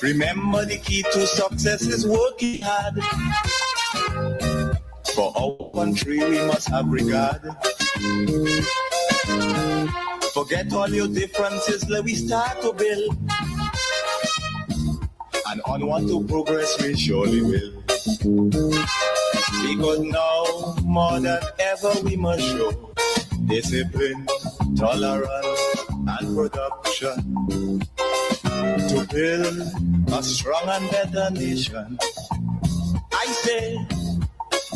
Remember, the key to success is working hard. For our country we must have regard. Forget all your differences, let we start to build. And onward to progress we surely will. Because now, more than ever, we must show discipline, tolerance, and production to build a strong and better nation. I say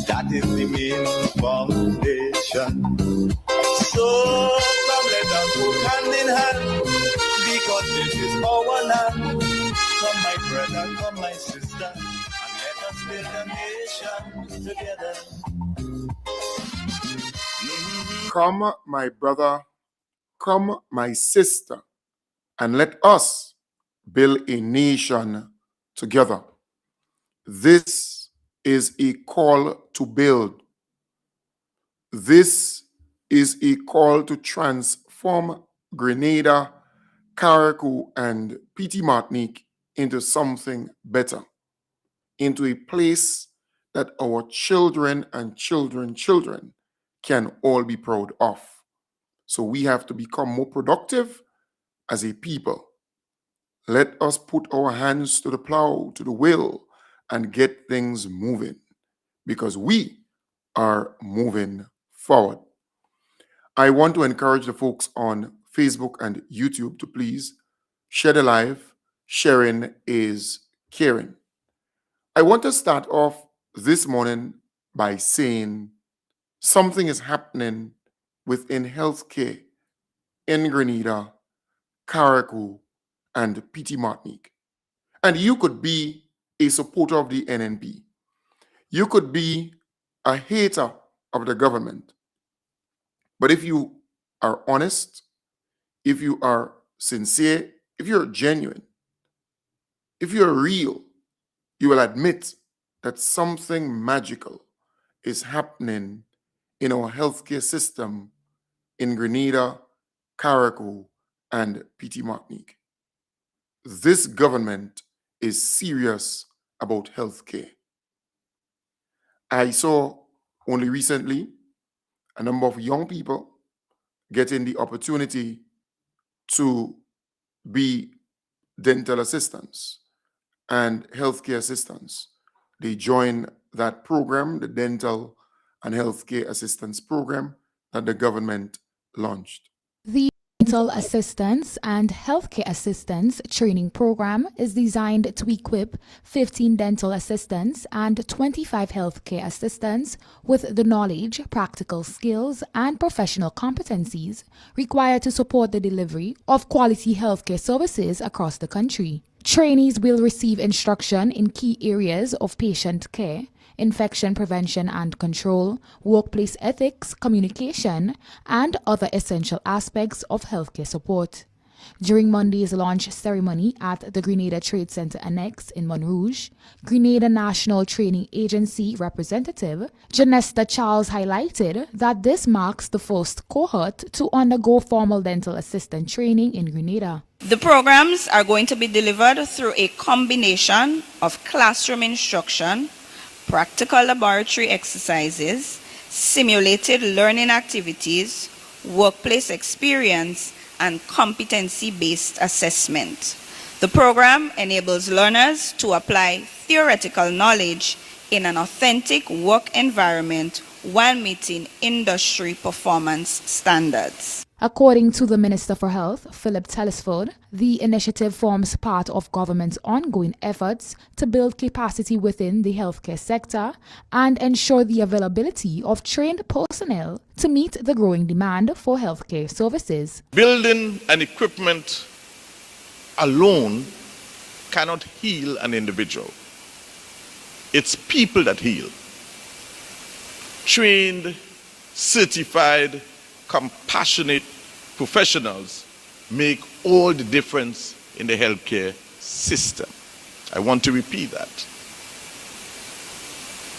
that is the main foundation. So come let us work hand in hand, because this is our land. Come my brother, come my sister, and let us build a nation together. Come, my brother, come, my sister, and let us build a nation together. This is a call to build. This is a call to transform Grenada, Carriacou, and Petite Martinique into something better, into a place that our children and children can all be proud of. So we have to become more productive as a people. Let us put our hands to the plow, to the wheel, and get things moving, because we are moving forward. I want to encourage the folks on Facebook and YouTube to please share the live. Sharing is caring. I want to start off this morning by saying something is happening within healthcare in Grenada, Carriacou, and Petite Martinique. And you could be a supporter of the NNP. You could be a hater of the government. But if you are honest, if you are sincere, if you're genuine, if you're real, you will admit that something magical is happening in our healthcare system in Grenada, Carriacou, and Petite Martinique. This government is serious about healthcare. I saw only recently a number of young people getting the opportunity to be dental assistants and healthcare assistants. They joined that program, the dental and healthcare assistance program that the government launched. The Dental Assistance and Healthcare Assistance Training Program is designed to equip 15 dental assistants and 25 healthcare assistants with the knowledge, practical skills, and professional competencies required to support the delivery of quality healthcare services across the country. Trainees will receive instruction in key areas of patient care, infection prevention and control, workplace ethics, communication, and other essential aspects of healthcare support. During Monday's launch ceremony at the Grenada Trade Center Annex in Montrouge, Grenada National Training Agency representative Janesta Charles highlighted that this marks the first cohort to undergo formal dental assistant training in Grenada. The programs are going to be delivered through a combination of classroom instruction, practical laboratory exercises, simulated learning activities, workplace experience, and competency-based assessment. The program enables learners to apply theoretical knowledge in an authentic work environment while meeting industry performance standards. According to the Minister for Health, Philip Telesford, the initiative forms part of government's ongoing efforts to build capacity within the healthcare sector and ensure the availability of trained personnel to meet the growing demand for healthcare services. Building and equipment alone cannot heal an individual. It's people that heal. Trained, certified, compassionate professionals make all the difference in the healthcare system. I want to repeat that.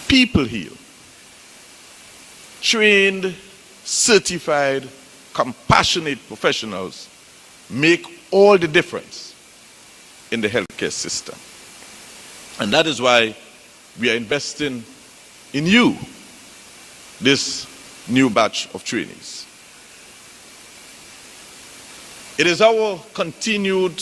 People heal. Trained, certified, compassionate professionals make all the difference in the healthcare system. And that is why we are investing in you, this new batch of trainees. It is our continued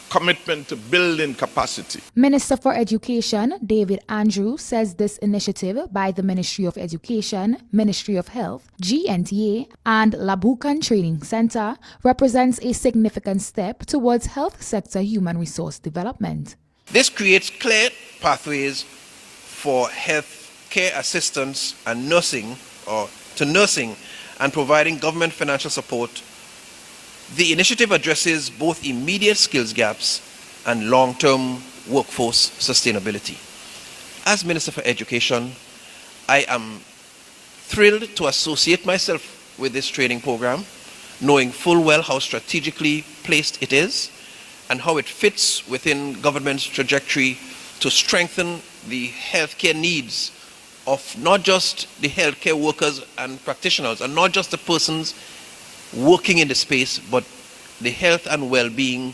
commitment to building capacity. Minister for Education David Andrews says this initiative by the Ministry of Education, Ministry of Health, GNTA, and Labukan Training Center represents a significant step towards health sector human resource development. This creates clear pathways for health care assistance and nursing and providing government financial support. The initiative addresses both immediate skills gaps and long-term workforce sustainability. As Minister for Education, I am thrilled to associate myself with this training program, knowing full well how strategically placed it is and how it fits within government's trajectory to strengthen the healthcare needs of not just the healthcare workers and practitioners, and not just the persons working in the space, but the health and well-being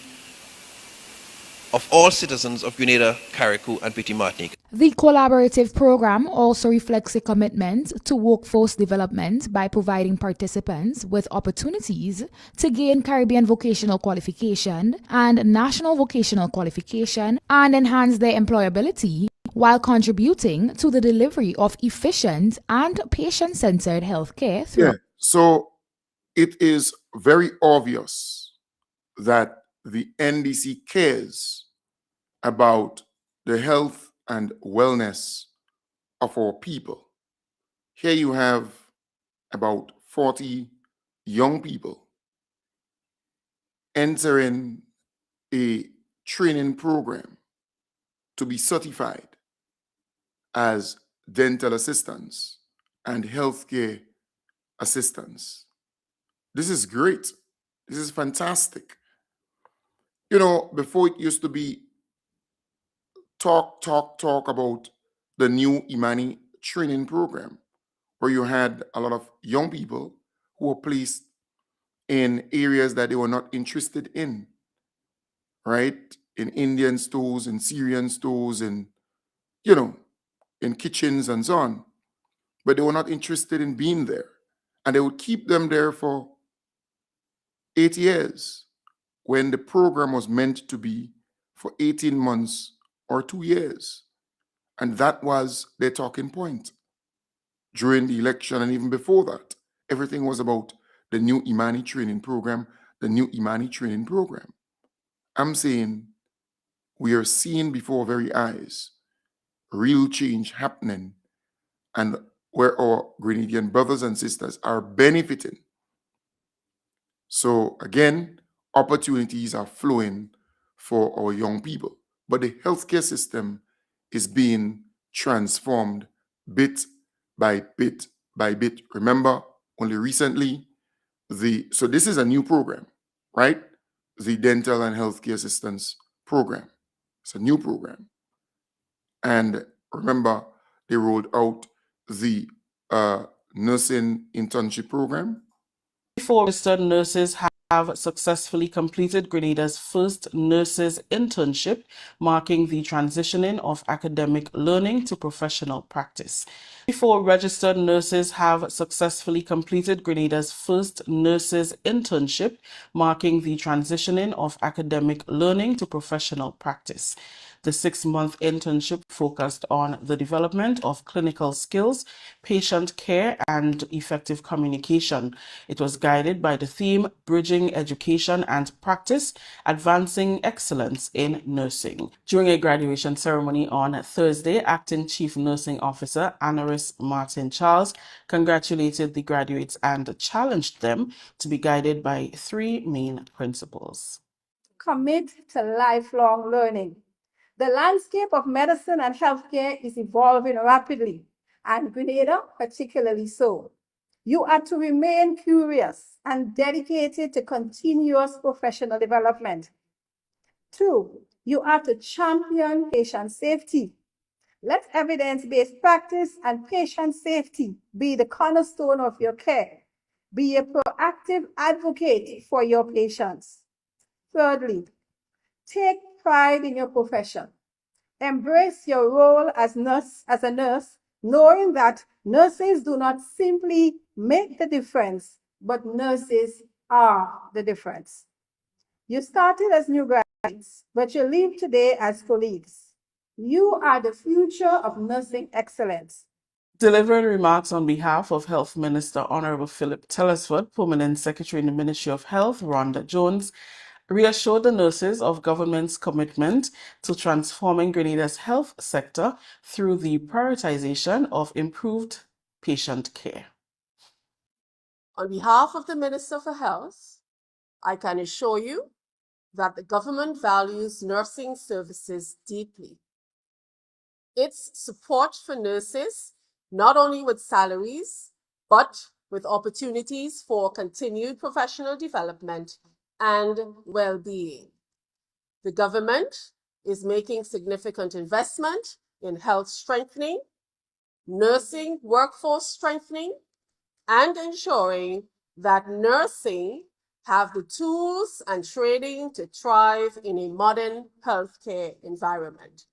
of all citizens of Grenada, Carriacou, and Petite Martinique. The collaborative program also reflects a commitment to workforce development by providing participants with opportunities to gain Caribbean vocational qualification and national vocational qualification and enhance their employability while contributing to the delivery of efficient and patient-centered healthcare through. Yeah. So it is very obvious that the NDC cares about the health and wellness of our people. Here you have about 40 young people entering a training program to be certified as dental assistants and healthcare assistants. This is great. This is fantastic. You know, before it used to be talk about the new Imani training program, where you had a lot of young people who were placed in areas that they were not interested in, right? In Indian stores, in Syrian stores, in, you know, in kitchens and so on. But they were not interested in being there. And they would keep them there for 8 years when the program was meant to be for 18 months or 2 years. And that was their talking point during the election and even before that. Everything was about the new Imani training program, the new Imani training program. I'm saying we are seeing before our very eyes real change happening, and where our Grenadian brothers and sisters are benefiting. So again, opportunities are flowing for our young people, but the healthcare system is being transformed bit by bit by bit. Remember, only recently, so this is a new program, right? The Dental and Healthcare Assistance Program. It's a new program. And remember, they rolled out the nursing internship program. 4 registered nurses have successfully completed Grenada's first nurses internship, marking the transitioning of academic learning to professional practice. 4 registered nurses have successfully completed Grenada's first nurses internship, marking the transitioning of academic learning to professional practice. The 6-month internship focused on the development of clinical skills, patient care, and effective communication. It was guided by the theme Bridging Education and Practice, Advancing Excellence in Nursing. During a graduation ceremony on Thursday, Acting Chief Nursing Officer Anaris Martin Charles congratulated the graduates and challenged them to be guided by 3 main principles. Commit to lifelong learning. The landscape of medicine and healthcare is evolving rapidly, and Grenada particularly so. You are to remain curious and dedicated to continuous professional development. 2, you are to champion patient safety. Let evidence-based practice and patient safety be the cornerstone of your care. Be a proactive advocate for your patients. Thirdly, take pride in your profession. Embrace your role as a nurse, knowing that nurses do not simply make the difference, but nurses are the difference. You started as new graduates, but you leave today as colleagues. You are the future of nursing excellence. Delivering remarks on behalf of Health Minister Honorable Philip Telesford, Permanent Secretary in the Ministry of Health, Rhonda Jones, reassured the nurses of government's commitment to transforming Grenada's health sector through the prioritization of improved patient care. On behalf of the Minister for Health, I can assure you that the government values nursing services deeply. Its support for nurses, not only with salaries, but with opportunities for continued professional development and well-being. The government is making significant investment in health strengthening, nursing workforce strengthening, and ensuring that nursing have the tools and training to thrive in a modern healthcare environment.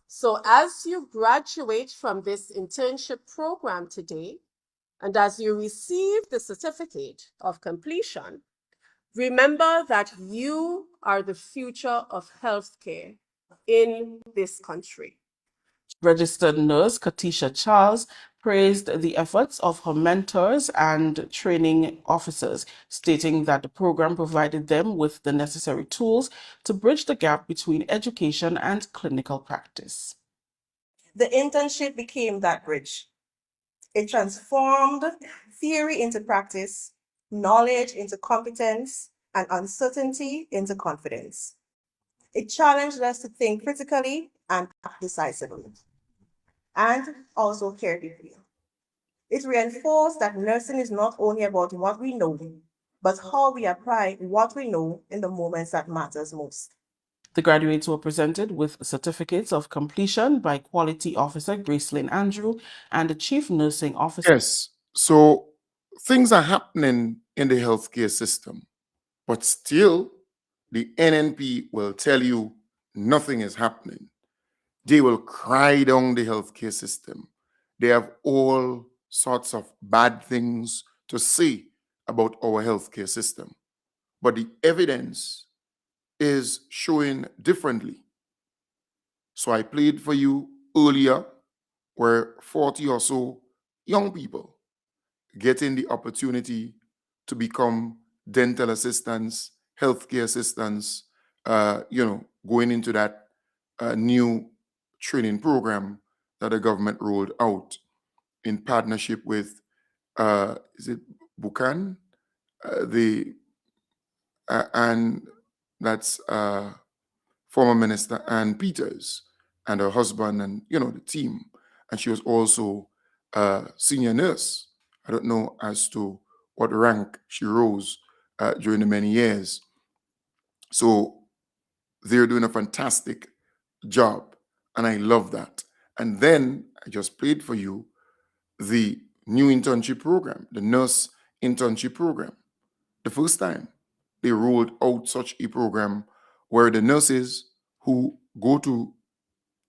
So as you graduate from this internship program today, and as you receive the certificate of completion, remember that you are the future of healthcare in this country. Registered nurse Katisha Charles praised the efforts of her mentors and training officers, stating that the program provided them with the necessary tools to bridge the gap between education and clinical practice. The internship became that bridge. It transformed theory into practice, knowledge into competence, and uncertainty into confidence. It challenged us to think critically and act decisively, and also care deeply. It reinforced that nursing is not only about what we know, but how we apply what we know in the moments that matters most. The graduates were presented with certificates of completion by Quality Officer Gracelyn Andrew and the Chief Nursing Officer. Yes, so things are happening in the healthcare system, but still the NNP will tell you nothing is happening. They will cry down the healthcare system. They have all sorts of bad things to say about our healthcare system, but the evidence is showing differently. So I played for you earlier where 40 or so young people getting the opportunity to become dental assistants, healthcare assistants, going into that new training program that the government rolled out in partnership with, is it Buchan? And that's former Minister Ann Peters and her husband and, the team. And she was also a senior nurse. I don't know as to what rank she rose during the many years. So they're doing a fantastic job, and I love that. And then I just played for you the new internship program, the nurse internship program. The first time they rolled out such a program where the nurses who go to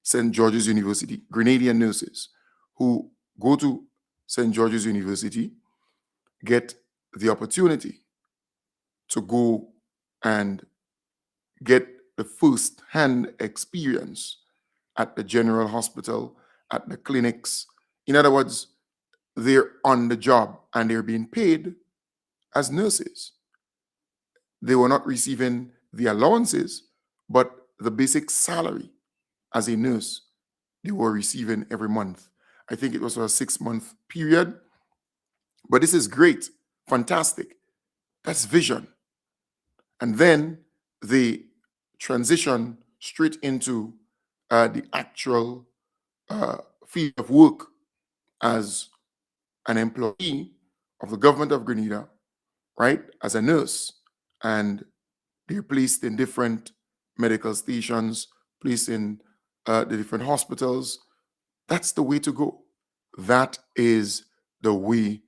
St. George's University, Grenadian nurses who go to St. George's University, get the opportunity to go and get the first-hand experience at the general hospital, at the clinics. In other words, they're on the job and they're being paid as nurses. They were not receiving the allowances, but the basic salary as a nurse they were receiving every month. I think it was for a 6-month period. But this is great, fantastic. That's vision. And then they transition straight into the actual field of work as an employee of the government of Grenada, right, as a nurse. And they're placed in different medical stations, placed in the different hospitals. That's the way to go. That is the way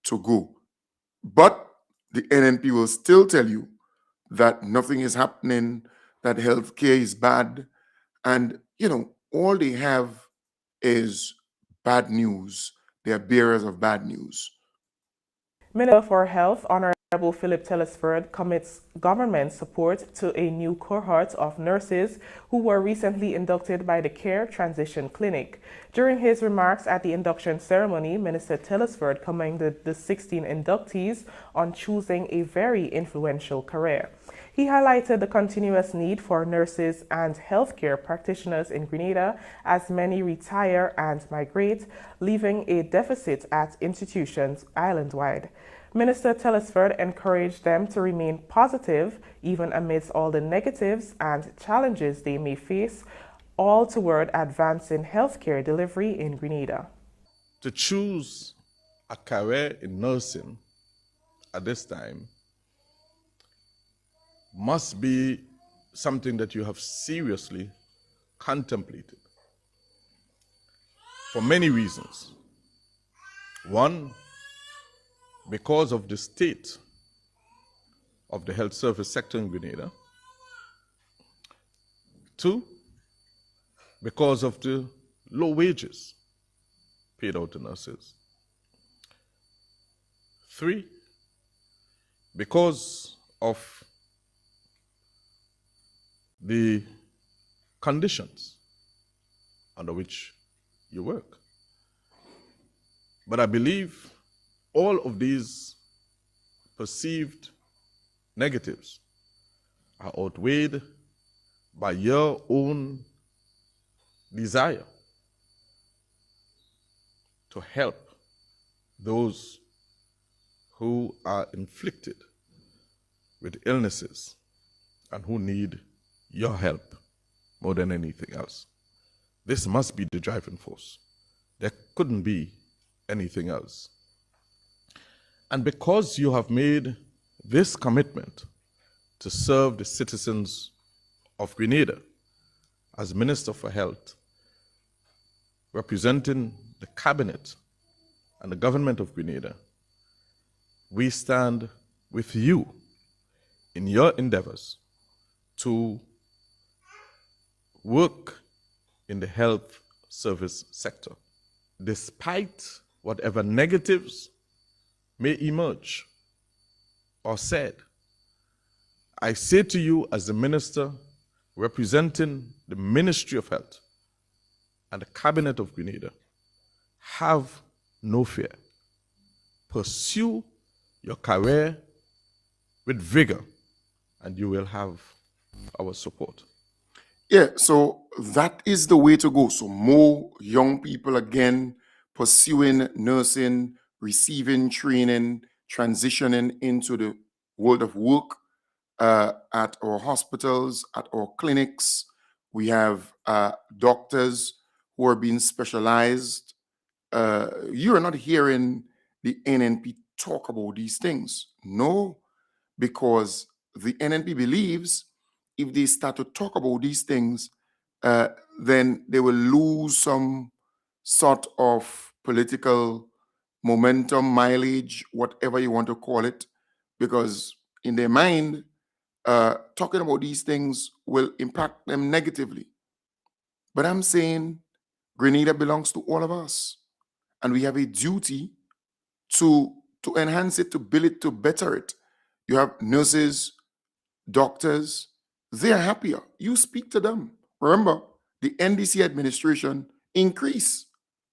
to go. But the NNP will still tell you that nothing is happening, that healthcare is bad, and all they have is bad news. They are bearers of bad news. Minister for Health, Honorable Philip Telesford, commits government support to a new cohort of nurses who were recently inducted by the Care Transition Clinic. During his remarks at the induction ceremony, Minister Telesford commended the 16 inductees on choosing a very influential career. He highlighted the continuous need for nurses and healthcare practitioners in Grenada as many retire and migrate, leaving a deficit at institutions island-wide. Minister Telesford encouraged them to remain positive even amidst all the negatives and challenges they may face, all toward advancing healthcare delivery in Grenada. To choose a career in nursing at this time must be something that you have seriously contemplated for many reasons. One, because of the state of the health service sector in Grenada. Two, because of the low wages paid out to nurses. Three, because of the conditions under which you work. But I believe all of these perceived negatives are outweighed by your own desire to help those who are inflicted with illnesses and who need your help more than anything else. This must be the driving force. There couldn't be anything else. And because you have made this commitment to serve the citizens of Grenada as Minister for Health, representing the Cabinet and the government of Grenada, we stand with you in your endeavors to work in the health service sector. Despite whatever negatives may emerge or said, I say to you as the minister representing the Ministry of Health and the Cabinet of Grenada, have no fear. Pursue your career with vigor and you will have our support. Yeah, so that is the way to go. So more young people again pursuing nursing, receiving training, transitioning into the world of work at our hospitals, at our clinics. We have doctors who are being specialized. You are not hearing the NNP talk about these things. No, because the NNP believes if they start to talk about these things, then they will lose some sort of political momentum, mileage, whatever you want to call it, because in their mind, talking about these things will impact them negatively. But I'm saying Grenada belongs to all of us, and we have a duty to enhance it, to build it, to better it. You have nurses, doctors, they are happier. You speak to them. Remember, the NDC administration increased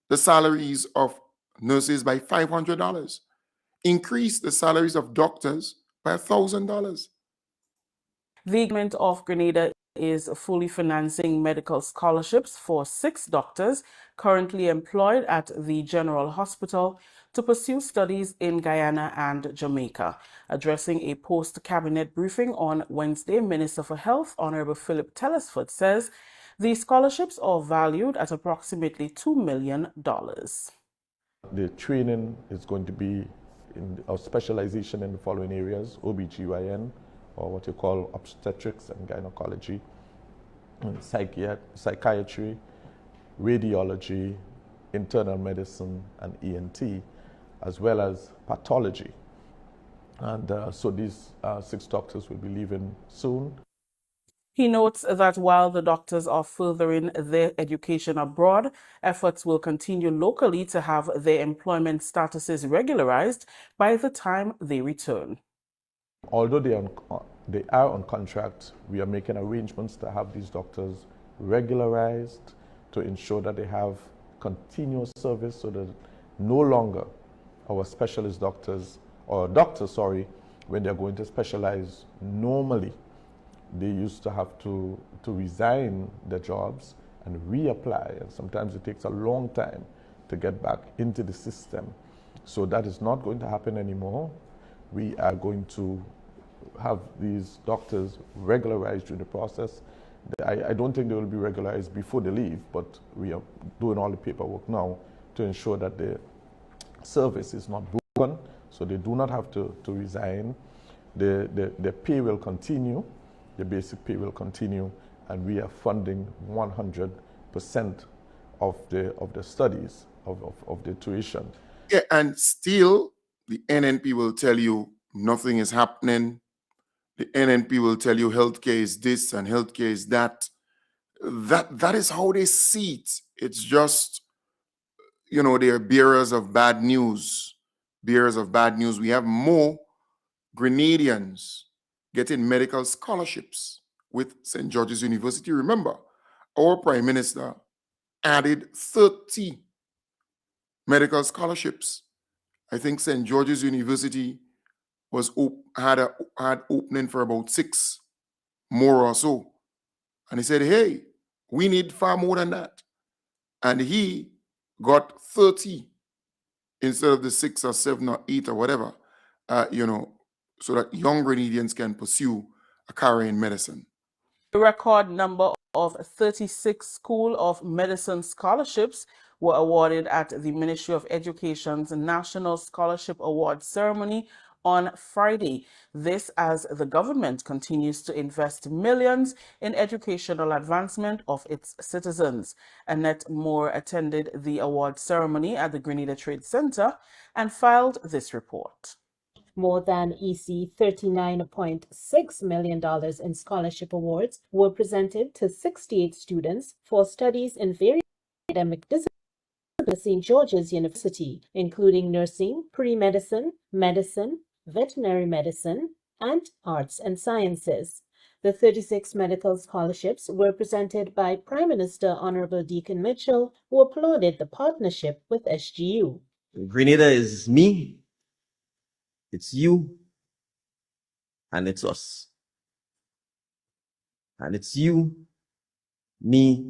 the salaries of nurses by $500, increased the salaries of doctors by $1,000. The government of Grenada is fully financing medical scholarships for 6 doctors currently employed at the General Hospital to pursue studies in Guyana and Jamaica. Addressing a post-cabinet briefing on Wednesday, Minister for Health, Honorable Philip Telesford, says the scholarships are valued at approximately $2 million. The training is going to be in our specialization in the following areas: OBGYN, or what you call obstetrics and gynecology, and psychiatry, radiology, internal medicine, and ENT, as well as pathology. And so these 6 doctors will be leaving soon. He notes that while the doctors are furthering their education abroad, efforts will continue locally to have their employment statuses regularized by the time they return. Although they are on contract, we are making arrangements to have these doctors regularized to ensure that they have continuous service so that no longer our specialist doctors, or doctors, sorry, when they're going to specialize normally, they used to have to resign their jobs and reapply, and sometimes it takes a long time to get back into the system. So that is not going to happen anymore. We are going to have these doctors regularized during the process. I don't think they will be regularized before they leave, but we are doing all the paperwork now to ensure that the service is not broken, so they do not have to resign. The pay will continue, the basic pay will continue, and we are funding 100% of the studies, of the tuition. Yeah, and still the NNP will tell you nothing is happening. The NNP will tell you healthcare is this and healthcare is that. That is how they see it. It's just, you know, they're bearers of bad news. Bearers of bad news. We have more Grenadians getting medical scholarships with St. George's University. Remember, our Prime Minister added 30 medical scholarships. I think St. George's University had opening for about 6 more or so. And he said, hey, we need far more than that. And he got 30 instead of the 6 or 7 or 8 or whatever, you know, so that young Grenadians can pursue a career in medicine. A record number of 36 School of Medicine scholarships were awarded at the Ministry of Education's National Scholarship Awards ceremony on Friday. This as the government continues to invest millions in educational advancement of its citizens. Annette Moore attended the award ceremony at the Grenada Trade Center and filed this report. More than $39.6 million in scholarship awards were presented to 68 students for studies in various academic disciplines at St. George's University, including nursing, pre-medicine, medicine, veterinary medicine, and arts and sciences. The 36 medical scholarships were presented by Prime Minister Honorable Deacon Mitchell, who applauded the partnership with SGU. Grenada is me, it's you, and it's us. And it's you, me,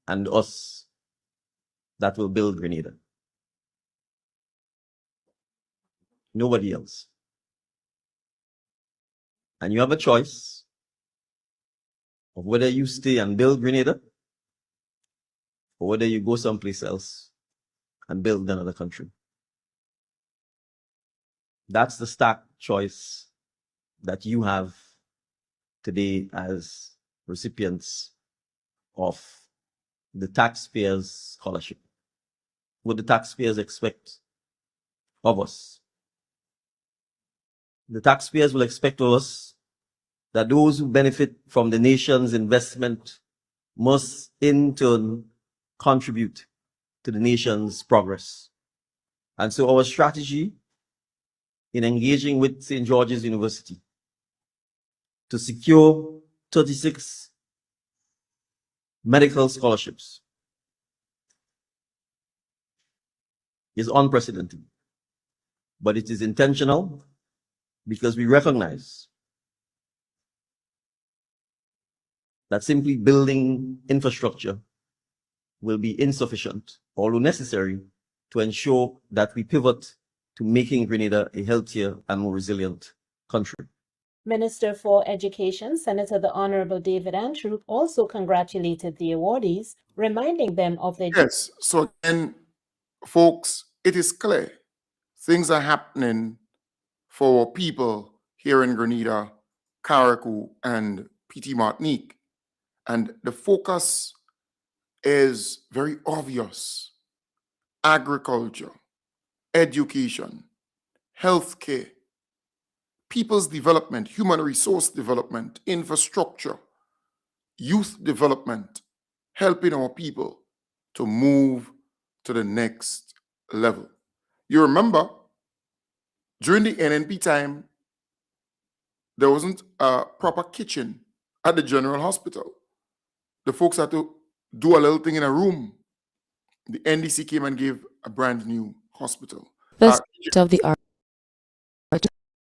and us that will build Grenada. Nobody else. And you have a choice of whether you stay and build Grenada or whether you go someplace else and build another country. That's the stark choice that you have today as recipients of the taxpayers' scholarship. What the taxpayers expect of us. The taxpayers will expect of us that those who benefit from the nation's investment must in turn contribute to the nation's progress. And so our strategy in engaging with St. George's University to secure 36 medical scholarships is unprecedented, but it is intentional because we recognize that simply building infrastructure will be insufficient, although necessary, to ensure that we pivot to making Grenada a healthier and more resilient country. Minister for Education, Senator the Honorable David Andrew, also congratulated the awardees, reminding them of their... Yes, so again, folks, it is clear things are happening for people here in Grenada, Carriacou, and PT Martinique. And the focus is very obvious. Agriculture, education, healthcare, people's development, human resource development, infrastructure. youth development, helping our people to move to the next level. You remember, during the NNP time, there wasn't a proper kitchen at the General Hospital. The folks had to do a little thing in a room. The NDC came and gave a brand new hospital. The state of the art.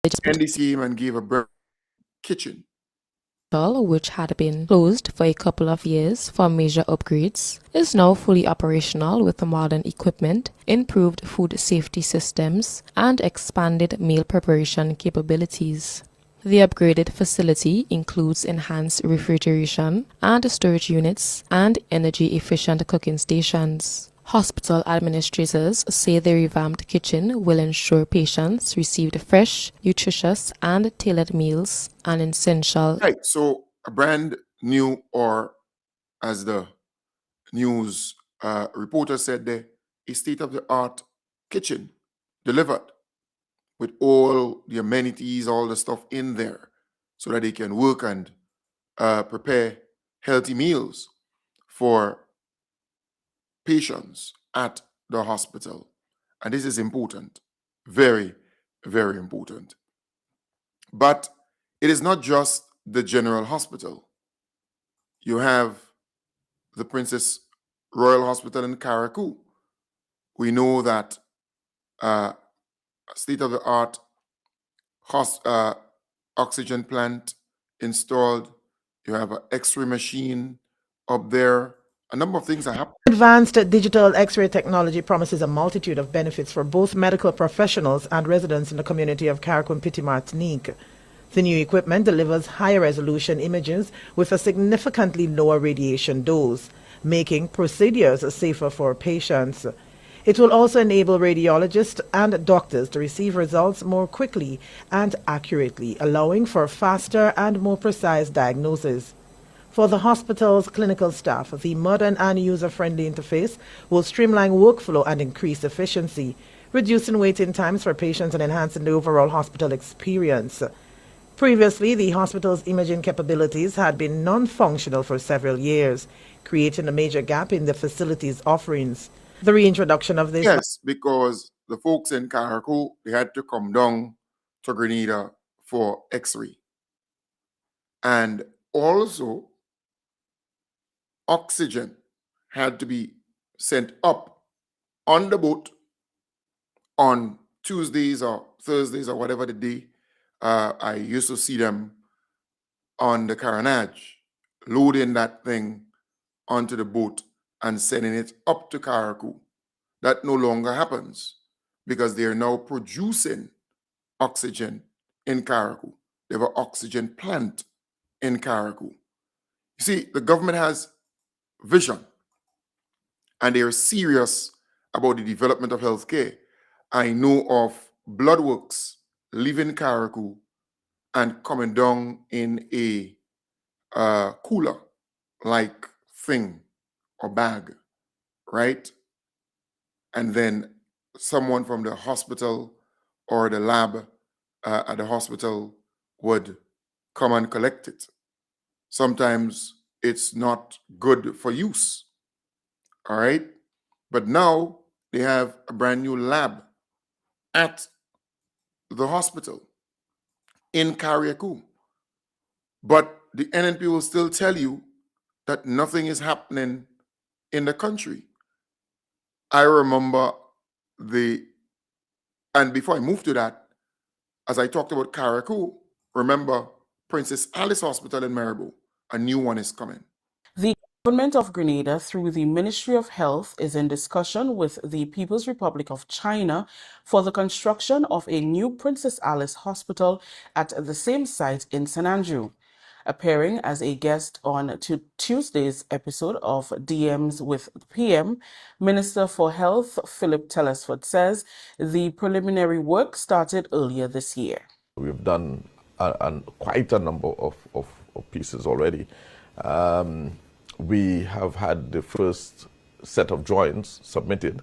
NDC came and gave a brand new kitchen. Which had been closed for a couple of years for major upgrades, is now fully operational with modern equipment, improved food safety systems, and expanded meal preparation capabilities. The upgraded facility includes enhanced refrigeration and storage units and energy-efficient cooking stations. Hospital administrators say the revamped kitchen will ensure patients received fresh, nutritious, and tailored meals, an essential. Right, so a brand new, or as the news reporter said there, a state-of-the-art kitchen delivered with all the amenities, all the stuff in there, so that they can work and prepare healthy meals for patients at the hospital. And this is important, very, very important. But it is not just the General Hospital. You have the Princess Royal Hospital in Carriacou. We know that a state-of-the-art oxygen plant installed. You have an X-ray machine up there. A number of things are happening. Advanced digital X-ray technology promises a multitude of benefits for both medical professionals and residents in the community of Carriacou and Petite Martinique. The new equipment delivers higher resolution images with a significantly lower radiation dose, making procedures safer for patients. It will also enable radiologists and doctors to receive results more quickly and accurately, allowing for faster and more precise diagnosis. For the hospital's clinical staff, the modern and user-friendly interface will streamline workflow and increase efficiency, reducing waiting times for patients and enhancing the overall hospital experience. Previously, the hospital's imaging capabilities had been non-functional for several years, creating a major gap in the facility's offerings. The reintroduction of this... Yes, because the folks in Carriacou, they had to come down to Grenada for X-ray. And also, oxygen had to be sent up on the boat on Tuesdays or Thursdays or whatever the day. I used to see them on the Carenage, loading that thing onto the boat and sending it up to Carriacou. That no longer happens because they are now producing oxygen in Carriacou. They have an oxygen plant in Carriacou. You see, the government has vision and they are serious about the development of healthcare. I know of Bloodworks leaving Carriacou and coming down in a cooler-like thing or bag, right? And then someone from the hospital or the lab at the hospital would come and collect it. Sometimes it's not good for use, all right? But now they have a brand new lab at the hospital in Carriacou. But the NNP will still tell you that nothing is happening in the country. I remember and before I moved to that, as I talked about Carriacou, remember Princess Alice Hospital in Maribor, a new one is coming. The government of Grenada, through the Ministry of Health, is in discussion with the People's Republic of China for the construction of a new Princess Alice Hospital at the same site in St. Andrew. Appearing as a guest on Tuesday's episode of DMs with PM, Minister for Health Philip Telesford says the preliminary work started earlier this year. We've done quite a number of pieces already. We have had the first set of drawings submitted,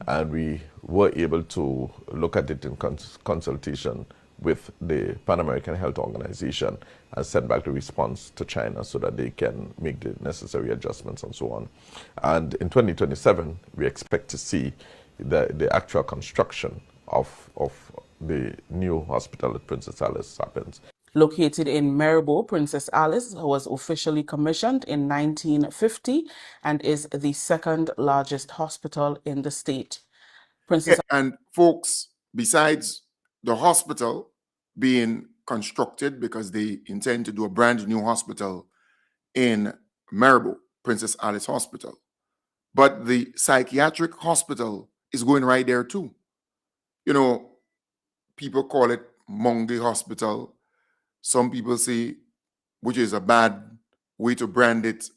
and we were able to look at it in consultation with the Pan American Health Organization and send back the response to China so that they can make the necessary adjustments and so on. And in 2027, we expect to see the actual construction of the new hospital at Princess Alice happens. Located in Maribor, Princess Alice was officially commissioned in 1950 and is the second largest hospital in the state. And folks, besides the hospital being constructed, because they intend to do a brand new hospital in Maribor, Princess Alice Hospital, but the psychiatric hospital is going right there too. You know, people call it Monge Hospital. Some people say, which is a bad way to brand it,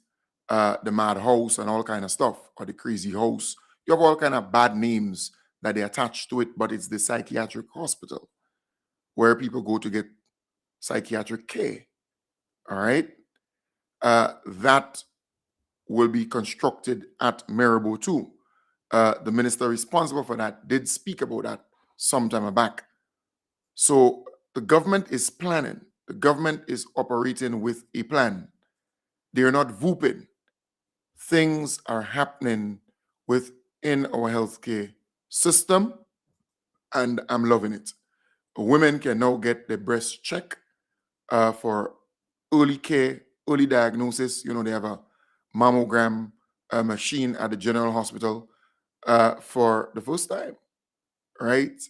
the Mad House and all kind of stuff, or the Crazy House. You have all kind of bad names that they attach to it, but it's the psychiatric hospital where people go to get psychiatric care. All right, that will be constructed at Maribor too. The minister responsible for that did speak about that some time back. So the government is planning. The government is operating with a plan. They're not whooping. Things are happening within our healthcare system, and I'm loving it. Women can now get their breast check for early care, early diagnosis. You know, they have a mammogram machine at the General Hospital for the first time, right?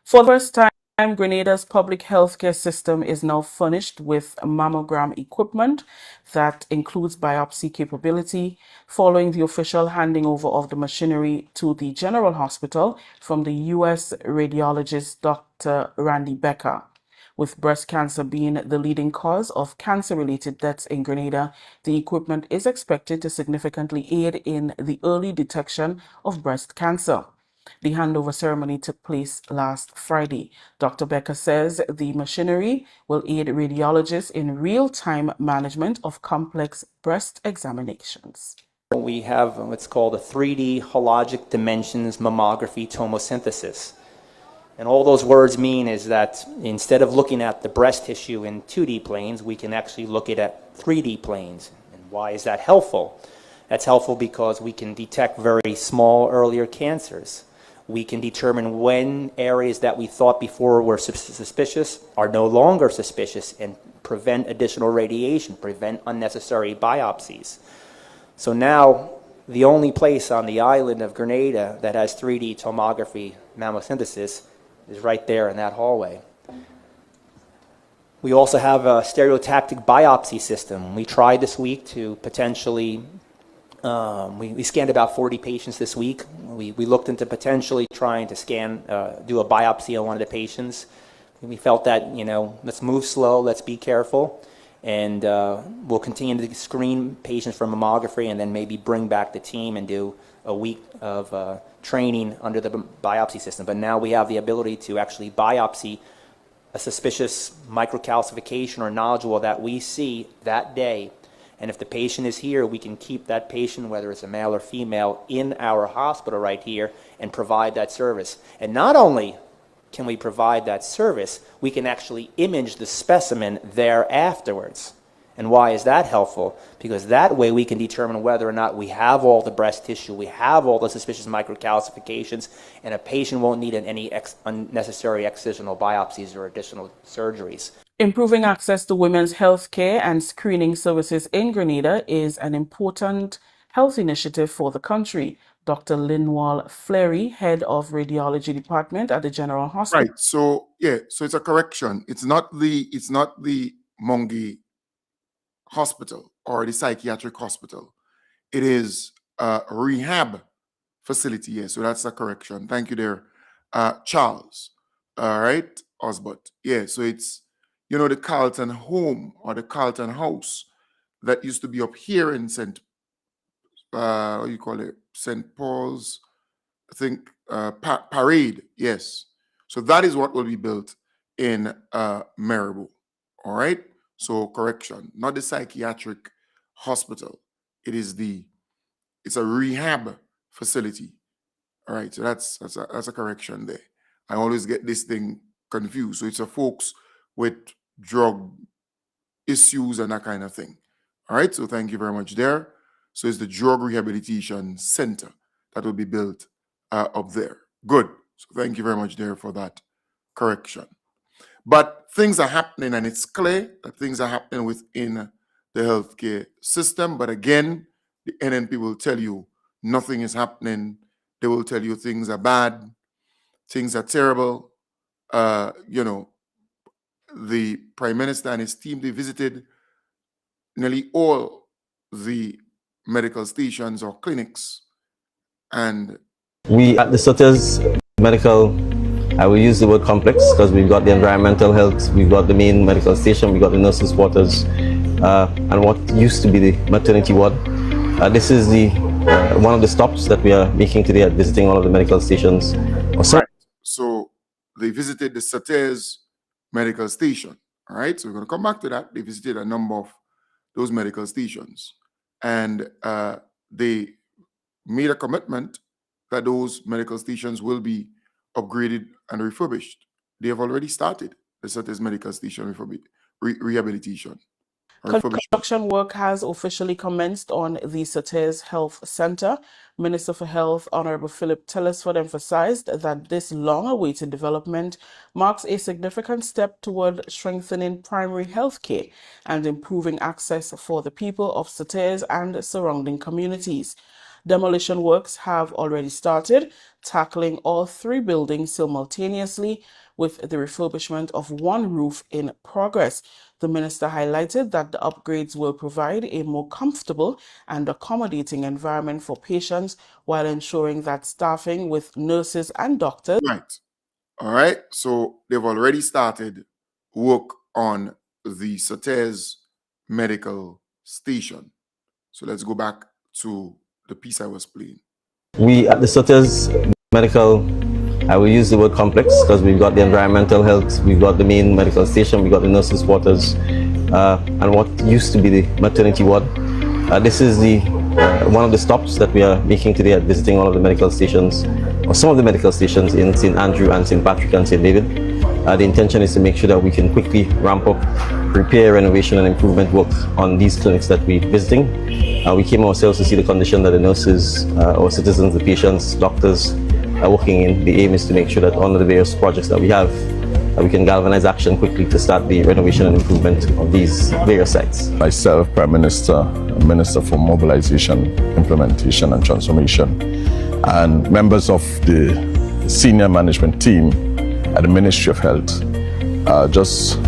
For the first time, Grenada's public healthcare system is now furnished with mammogram equipment that includes biopsy capability, following the official handing over of the machinery to the General Hospital from the U.S. radiologist Dr. Randy Becker. With breast cancer being the leading cause of cancer-related deaths in Grenada, the equipment is expected to significantly aid in the early detection of breast cancer. The handover ceremony took place last Friday. Dr. Becker says the machinery will aid radiologists in real-time management of complex breast examinations. We have what's called a 3D hologic dimensions mammography tomosynthesis. And all those words mean is that instead of looking at the breast tissue in 2D planes, we can actually look at it at 3D planes. And why is that helpful? That's helpful because we can detect very small, earlier cancers. We can determine when areas that we thought before were suspicious are no longer suspicious and prevent additional radiation, prevent unnecessary biopsies. So now, the only place on the island of Grenada that has 3D tomography mammosynthesis is right there in that hallway. We also have a stereotactic biopsy system. We tried this week to potentially we scanned about 40 patients this week. We looked into potentially trying to do a biopsy on one of the patients. We felt that, you know, let's move slow, let's be careful, and we'll continue to screen patients for mammography and then maybe bring back the team and do a week of training under the biopsy system. But now we have the ability to actually biopsy a suspicious microcalcification or nodule that we see that day. And if the patient is here, we can keep that patient, whether it's a male or female, in our hospital right here and provide that service. And not only can we provide that service, we can actually image the specimen there afterwards. And why is that helpful? Because that way we can determine whether or not we have all the breast tissue, we have all the suspicious microcalcifications, and a patient won't need any unnecessary excisional biopsies or additional surgeries. Improving access to women's health care and screening services in Grenada is an important health initiative for the country. Dr. Linwal Fleury, head of radiology department at the General Hospital. Right. So so it's a correction. It's not the Monge Hospital or the psychiatric hospital. It is a rehab facility. Yes. So that's a correction. Thank you there, Charles. All right, Osbert. Yeah. So it's, you know, the Carlton Home or the Carlton House that used to be up here in St. What do you call it? St. Paul's, I think, Parade. Yes. So that is what will be built in Maribor. All right. So correction, not the psychiatric hospital. It's a rehab facility. All right. So that's a correction there. I always get this thing confused. So it's for folks with drug issues and that kind of thing. All right, so thank you very much there. So it's the Drug Rehabilitation Center that will be built up there. Good. So thank you very much there for that correction. But things are happening, and it's clear that things are happening within the healthcare system. But again, the NNP will tell you nothing is happening. They will tell you things are bad, things are terrible. You know, the Prime Minister and his team, they visited nearly all the medical stations or clinics. And we at the Sutter's Medical, I will use the word complex because we've got the environmental health, we've got the main medical station, we've got the nurses' quarters, and what used to be the maternity ward. This is the one of the stops that we are making today at visiting all of the medical stations. Right. So they visited the Sutter's Medical Station. All right, so we're going to come back to that. They visited a number of those medical stations, and they made a commitment that those medical stations will be upgraded and refurbished. They have already started the Sutter's Medical Station rehabilitation. Construction work has officially commenced on the Sutter's Health Center. Minister for Health, Honorable Philip Telesford, emphasized that this long-awaited development marks a significant step toward strengthening primary health care and improving access for the people of Sutter's and surrounding communities. Demolition works have already started, tackling all 3 buildings simultaneously, with the refurbishment of one roof in progress. The minister highlighted that the upgrades will provide a more comfortable and accommodating environment for patients while ensuring that staffing with nurses and doctors. Right. All right. So they've already started work on the Sutter's Medical Station. So let's go back to the piece I was playing. We at the Sutter's Medical, I will use the word complex because we've got the environmental health, we've got the main medical station, we've got the nurses' quarters, and what used to be the maternity ward. This is the one of the stops that we are making today at visiting all of the medical stations, or some of the medical stations in St. Andrew and St. Patrick and St. David. The intention is to make sure that we can quickly ramp up repair, renovation and improvement work on these clinics that we're visiting. We came ourselves to see the condition that the nurses, our citizens, the patients, doctors are working in. The aim is to make sure that under the various projects that we have, we can galvanize action quickly to start the renovation and improvement of these various sites. Myself, Prime Minister, Minister for Mobilization, Implementation and Transformation, and members of the senior management team at the Ministry of Health, just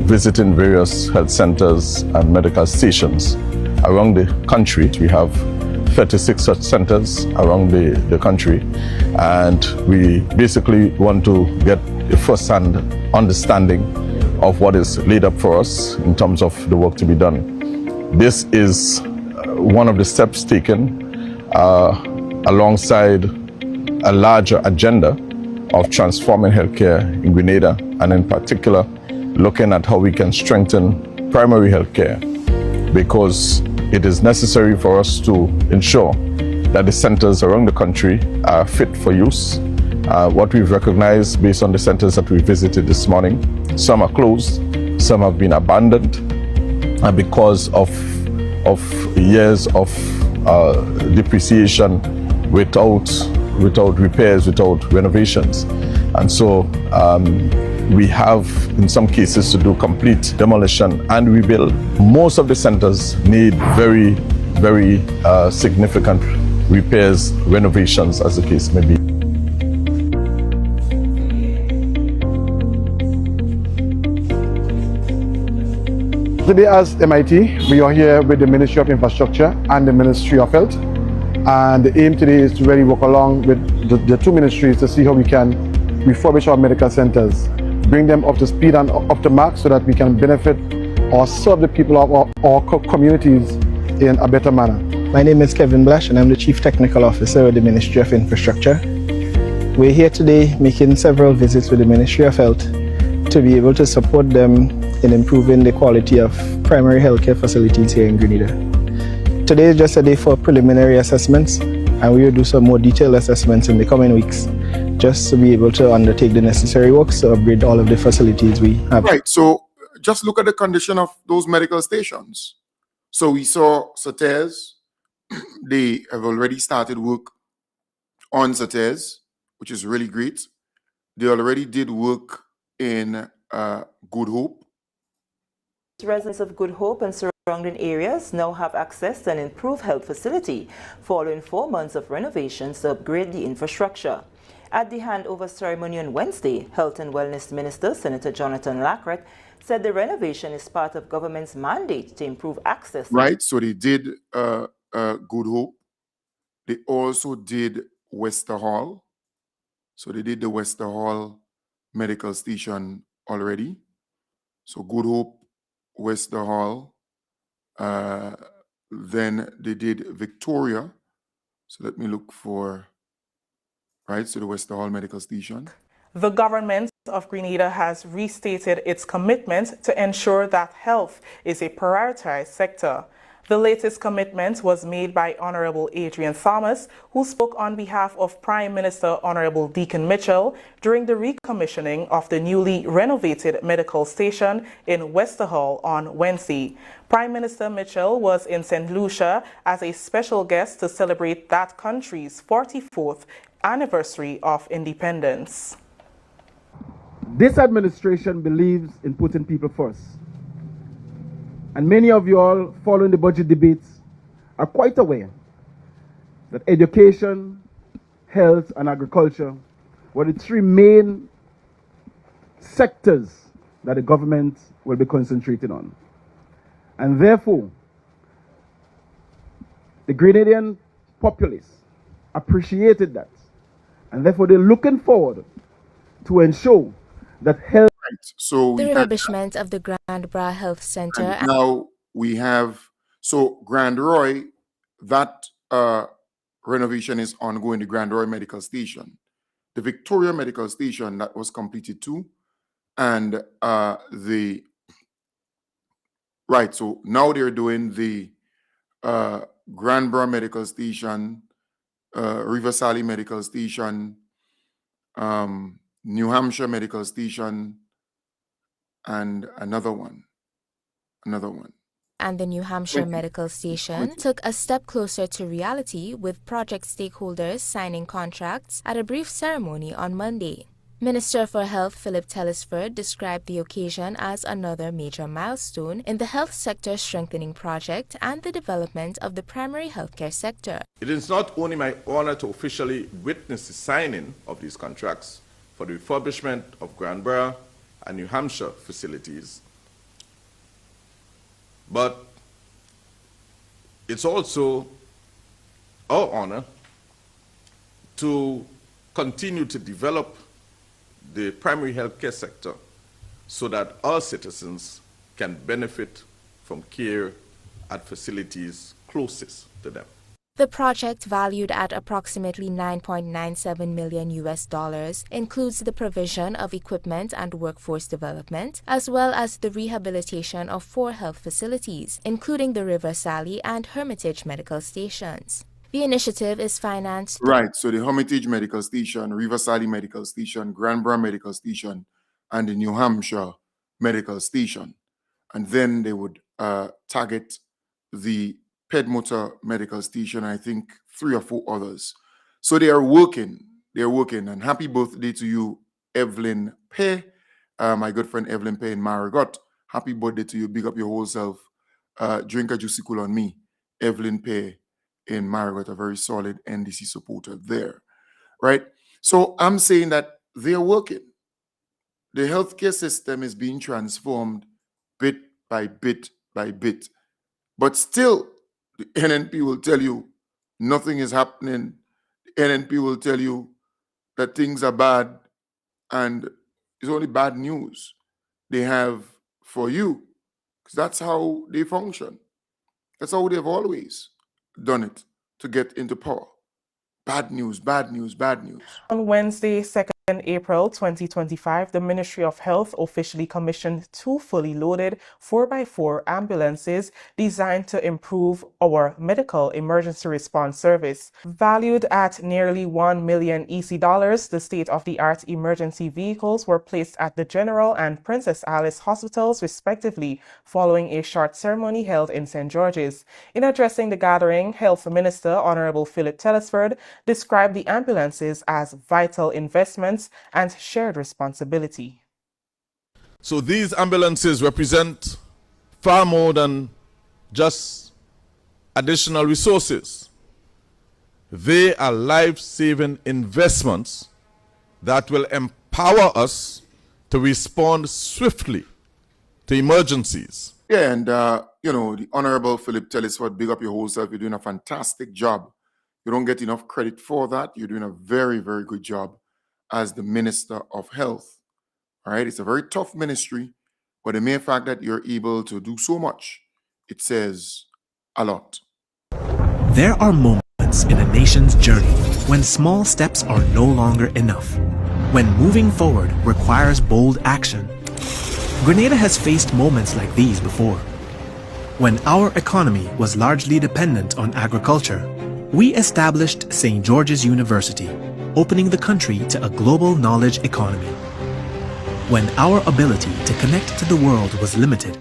visiting various health centers and medical stations around the country. We have 36 such centers around the country, and we basically want to get a first-hand understanding of what is laid up for us in terms of the work to be done. This is one of the steps taken alongside a larger agenda of transforming healthcare in Grenada, and in particular looking at how we can strengthen primary healthcare, because it is necessary for us to ensure that the centers around the country are fit for use. What we've recognized based on the centers that we visited this morning, some are closed, some have been abandoned because of years of depreciation without repairs, without renovations. And so we have, in some cases, to do complete demolition and rebuild. Most of the centers need very, very significant repairs, renovations, as the case may be. Today as MIT, we are here with the Ministry of Infrastructure and the Ministry of Health. And the aim today is to really work along with the 2 ministries to see how we can refurbish our medical centers, bring them up to speed and up to mark so that we can benefit or serve the people of our communities in a better manner. My name is Kevin Blash and I'm the Chief Technical Officer of the Ministry of Infrastructure. We're here today making several visits with the Ministry of Health to be able to support them in improving the quality of primary healthcare facilities here in Grenada. Today is just a day for preliminary assessments, and we will do some more detailed assessments in the coming weeks just to be able to undertake the necessary works to upgrade all of the facilities we have. Right. So just look at the condition of those medical stations. So we saw Sates, they have already started work on Sates, which is really great. They already did work in Good Hope. Residents of Good Hope and surrounding areas now have access to an improved health facility following 4 months of renovations to upgrade the infrastructure. At the handover ceremony on Wednesday, Health and Wellness Minister Senator Jonathan Lackrett said the renovation is part of government's mandate to improve access. Right, so they did Good Hope. They also did Wester Hall. So they did the Wester Hall medical station already. So Good Hope, Wester Hall. Then they did Victoria. So let me look for, right, so the Wester Hall medical station. The government of Grenada has restated its commitment to ensure that health is a prioritized sector. The latest commitment was made by Honorable Adrian Thomas, who spoke on behalf of Prime Minister Honorable Deacon Mitchell during the recommissioning of the newly renovated medical station in Wester Hall on Wednesday. Prime Minister Mitchell was in St. Lucia as a special guest to celebrate that country's 44th anniversary of independence. This administration believes in putting people first. And many of you all following the budget debates are quite aware that education, health, and agriculture were the three main sectors that the government will be concentrating on. And therefore, the Grenadian populace appreciated that. And therefore, they're looking forward to ensure that health. So The refurbishment of the Grand Bras Health Center. And now we have, so Grand Roy, that renovation is ongoing, the Grand Roy Medical Station. The Victoria Medical Station, that was completed too. And right, so now they're doing the Grand Bras Medical Station, River Sally Medical Station, New Hampshire Medical Station, and another one. And the New Hampshire Medical Station took a step closer to reality with project stakeholders signing contracts at a brief ceremony on Monday. Minister for Health Philip Telesford described the occasion as another major milestone in the health sector strengthening project and the development of the primary healthcare sector. It is not only my honor to officially witness the signing of these contracts for the refurbishment of Grand Bras and New Hampshire facilities, but it's also our honor to continue to develop the primary healthcare sector so that our citizens can benefit from care at facilities closest to them. The project, valued at approximately $9.97 million, includes the provision of equipment and workforce development, as well as the rehabilitation of 4 health facilities, including the River Sally and Hermitage medical stations. The initiative is financed. Right, so the Hermitage Medical Station, River Sally Medical Station, Grand Bras Medical Station, and the New Hampshire Medical Station. And then they would target the Pedmotor Medical Station, I think 3 or 4 others. So they are working, and happy birthday to you, Evelyn Pay, my good friend Evelyn Pay in Marigot. Happy birthday to you, big up your whole self. Drink a juicy cool on me, Evelyn Pay in Marigot, a very solid NDC supporter there, right? So I'm saying that they're working. The healthcare system is being transformed bit by bit by bit, but still, the NNP will tell you nothing is happening. The NNP will tell you that things are bad, and it's only bad news they have for you, because that's how they function. That's how they've always done it to get into power. Bad news, bad news, bad news. On Wednesday, 2nd In April 2025, the Ministry of Health officially commissioned 2 fully loaded 4x4 ambulances designed to improve our medical emergency response service. Valued at nearly $1 million EC, the state-of-the-art emergency vehicles were placed at the General and Princess Alice hospitals, respectively, following a short ceremony held in St. George's. In addressing the gathering, Health Minister Honorable Philip Telesford described the ambulances as vital investments and shared responsibility. So these ambulances represent far more than just additional resources. They are life-saving investments that will empower us to respond swiftly to emergencies. Yeah, and the Honorable Philip Telesford, big up your whole self. You're doing a fantastic job. You don't get enough credit for that. You're doing a very, very good job as the Minister of Health. All right, it's a very tough ministry, but the mere fact that you're able to do so much, it says a lot. There are moments in a nation's journey when small steps are no longer enough, when moving forward requires bold action. Grenada has faced moments like these before. When our economy was largely dependent on agriculture, we established St. George's University, opening the country to a global knowledge economy. When our ability to connect to the world was limited,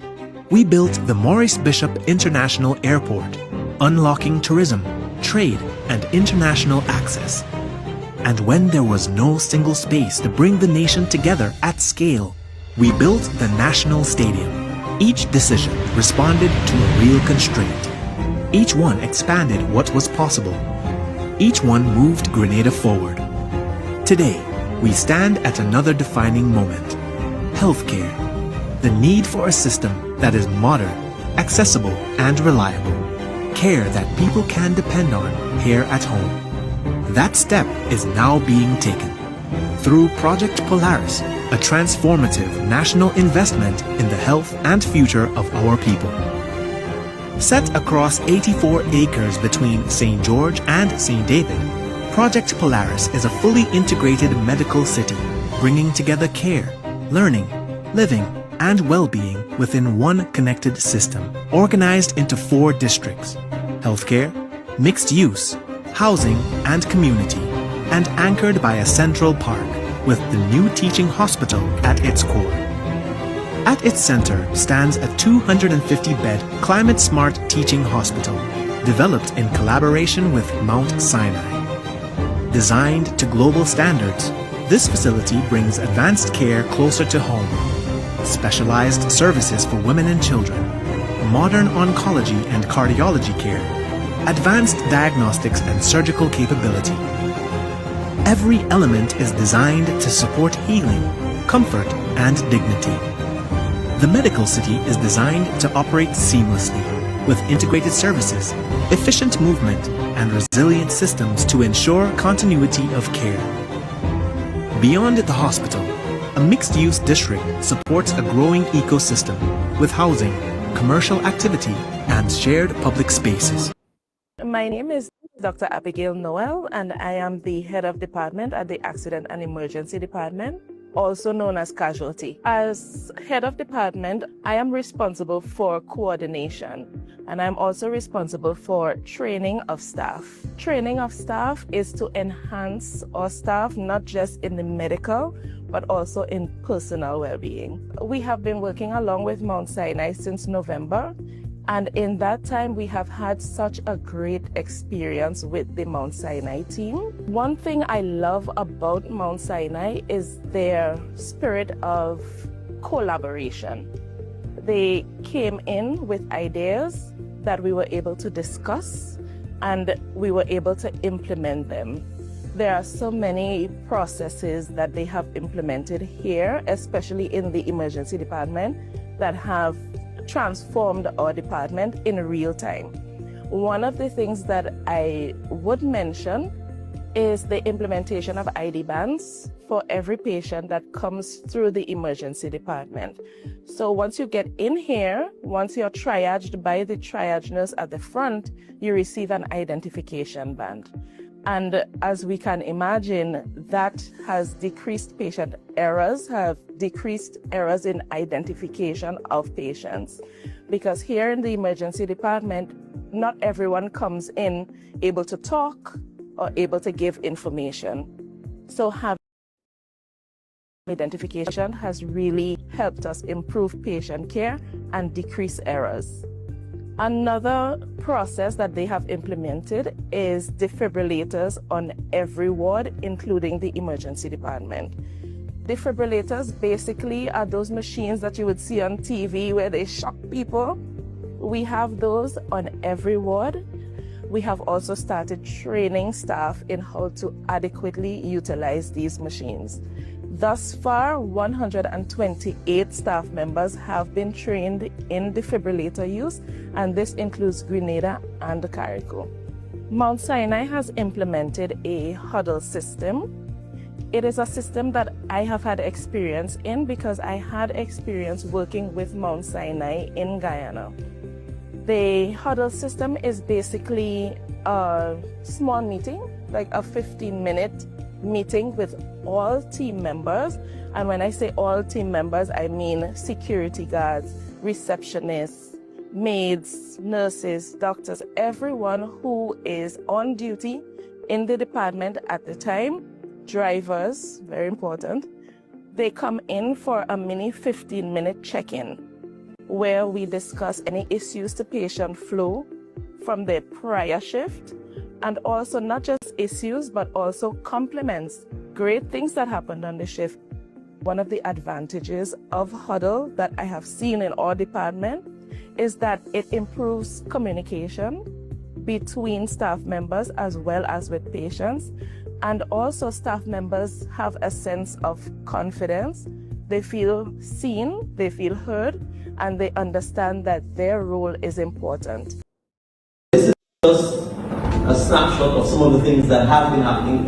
we built the Maurice Bishop International Airport, unlocking tourism, trade, and international access. And when there was no single space to bring the nation together at scale, we built the National Stadium. Each decision responded to a real constraint. Each one expanded what was possible. Each one moved Grenada forward. Today, we stand at another defining moment. Healthcare. The need for a system that is modern, accessible, and reliable. Care that people can depend on here at home. That step is now being taken. Through Project Polaris, a transformative national investment in the health and future of our people. Set across 84 acres between St. George and St. David, Project Polaris is a fully integrated medical city, bringing together care, learning, living, and well-being within one connected system, organized into 4 districts: healthcare, mixed use, housing, and community, and anchored by a central park with the new teaching hospital at its core. At its center stands a 250-bed climate-smart teaching hospital, developed in collaboration with Mount Sinai. Designed to global standards, this facility brings advanced care closer to home, specialized services for women and children, modern oncology and cardiology care, advanced diagnostics and surgical capability. Every element is designed to support healing, comfort, and dignity. The medical city is designed to operate seamlessly, with integrated services, efficient movement, and resilient systems to ensure continuity of care. Beyond the hospital, a mixed-use district supports a growing ecosystem with housing, commercial activity, and shared public spaces. My name is Dr. Abigail Noel, and I am the head of department at the Accident and Emergency Department, also known as Casualty. As head of department, I am responsible for coordination, and I'm also responsible for training of staff. Training of staff is to enhance our staff, not just in the medical, but also in personal well-being. We have been working along with Mount Sinai since November, and in that time, we have had such a great experience with the Mount Sinai team. One thing I love about Mount Sinai is their spirit of collaboration. They came in with ideas that we were able to discuss, and we were able to implement them. There are so many processes that they have implemented here, especially in the emergency department, that have transformed our department in real time. One of the things that I would mention is the implementation of ID bands for every patient that comes through the emergency department. So once you get in here, once you're triaged by the triage nurse at the front, you receive an identification band. And as we can imagine, that has decreased patient errors, have decreased errors in identification of patients. Because here in the emergency department, not everyone comes in able to talk or able to give information. So having identification has really helped us improve patient care and decrease errors. Another process that they have implemented is defibrillators on every ward, including the emergency department. Defibrillators basically are those machines that you would see on TV where they shock people. We have those on every ward. We have also started training staff in how to adequately utilize these machines. Thus far, 128 staff members have been trained in defibrillator use, and this includes Grenada and Carriacou. Mount Sinai has implemented a huddle system. It is a system that I have had experience in because I had experience working with Mount Sinai in Guyana. The huddle system is basically a small meeting, like a 15-minute meeting with all team members. And when I say all team members, I mean security guards, receptionists, maids, nurses, doctors, everyone who is on duty in the department at the time, drivers, very important. They come in for a mini 15-minute check-in where we discuss any issues to patient flow from their prior shift, and also not just issues, but also compliments, great things that happened on the shift. One of the advantages of huddle that I have seen in our department is that it improves communication between staff members as well as with patients. And also staff members have a sense of confidence. They feel seen, they feel heard, and they understand that their role is important. This is just a snapshot of some of the things that have been happening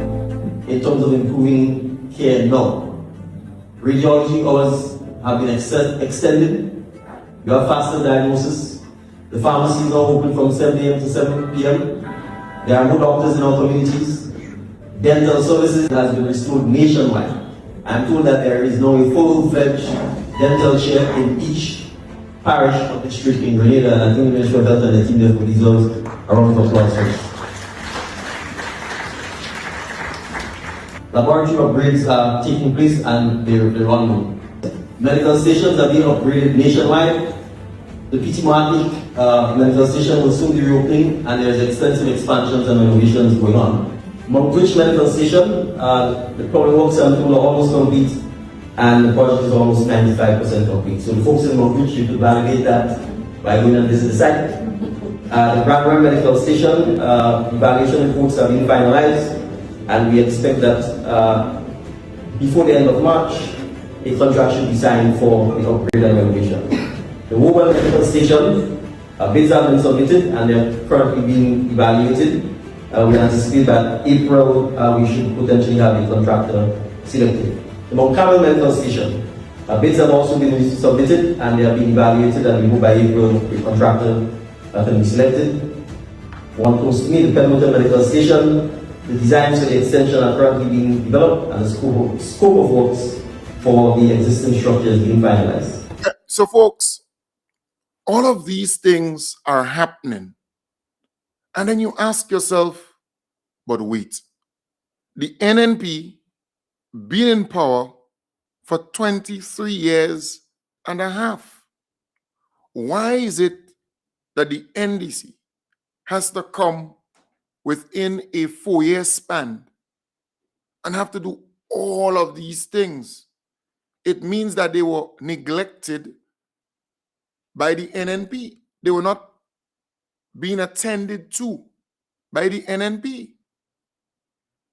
in terms of improving care now. Radiology hours have been extended. You have faster diagnosis. The pharmacies are open from 7 a.m. to 7 p.m. There are no doctors in our communities. Dental services has been restored nationwide. I'm told that there is now a full-fledged dental chair in each parish of the district in Grenada, and I think the Ministry of Health and the team therefore deserves a round of applause for this. Laboratory upgrades are taking place and they're ongoing. Medical stations are being upgraded nationwide. The PT Martinique medical station will soon be reopening, and there's extensive expansions and renovations going on. Montbridge Medical Station, the plumbing works are almost complete, and the project is almost 95% complete. So the folks in Montbridge, you could validate that by going and visit the site. The Bradbury Medical Station, evaluation reports are being finalized, and we expect that before the end of March, a contract should be signed for the upgrade and renovation. The Woburn Medical Station, bids have been submitted and they're currently being evaluated. We anticipate that April we should potentially have a contractor selected. The Mount Carmel Medical Station, bids have also been submitted and they are being evaluated, and we hope by April a contractor can be selected. One close to me, the Pendleton Medical Station, the designs for the extension are currently being developed and the scope of works for the existing structure is being finalized. So folks, all of these things are happening. And then you ask yourself, but wait, the NNP been in power for 23 years and a half. Why is it that the NDC has to come within a 4-year span and have to do all of these things? It means that they were neglected by the NNP. They were not being attended to by the NNP.